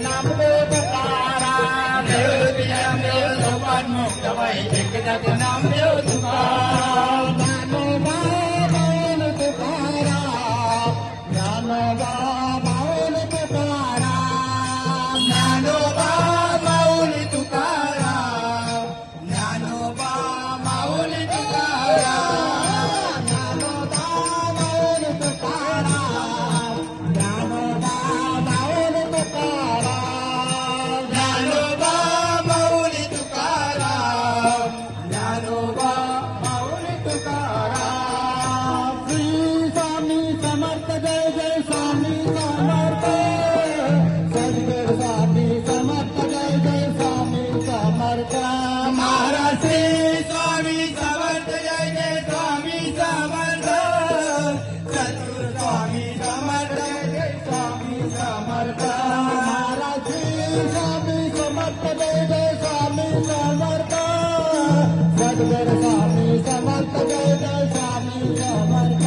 नामदेव तुकाराम देव नामदेव सोपान मुक्त वैदिक नामदेव तुकाराम ज्ञानोबा माऊली तुकाराम ज्ञानोबा माऊली तुकाराम ज्ञानोबा माऊली तुकाराम ज्ञानोबा माऊली तुकाराम ज्ञानोबा माऊली तुकाराम ज्ञानोबा माऊली तुकाराम ज्ञानोबा माऊली तुकाराम ज्ञानोबा माऊली तुकाराम श्री स्वामी समर्थ जय जय स्वामी समर्थ सद्गुरु स्वामी समर्थ जय जय स्वामी समर्थ महाराज श्री स्वामी समर्थ जय जय स्वामी समर्थ सद्गुरु स्वामी समर्थ जय जय स्वामी समर्थ महाराज श्री स्वामी समर्थ जय जय स्वामी समर्थ सद्गुरु स्वामी समर्थ जय जय स्वामी समर्थ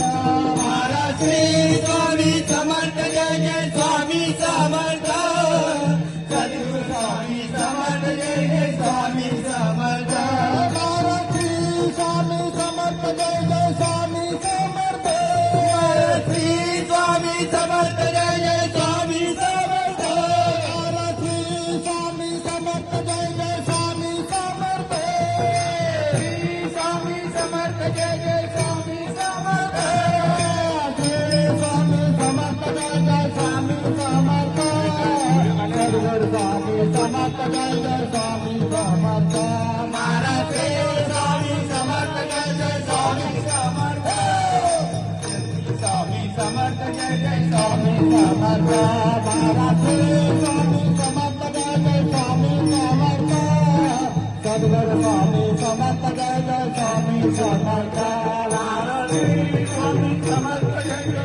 महाराज श्री स्वामी समर्थ जय जय स्वामी समर्थ सद्गुरु स्वामी समर्थ जय जय स्वामी समर्थ महाराज श्री स्वामी समर्थ जय जय स्वामी समर्थ महाराज श्री स्वामी समर्थ जय जय स्वामी समर्थ महाराज श्री स्वामी समर्थ जय जय स्वामी समर्थ श्री स्वामी समर्थ जय जय स्वामी समर्थ श्री स्वामी समर्थ जय जय स्वामी समर्थ सद्गुरु स्वामी समर्थ जय जय स्वामी समर्थ महाराज श्री स्वामी समर्थ जय जय स्वामी समर्थ स्वामी समर्थ जय जय स्वामी समर्थ महाराज श्री स्वामी समर्थ जय जय स्वामी समर्थ सद्गुरु स्वामी समर्थ जय जय स्वामी समर्थ महाराज श्री स्वामी समर्थ जय जय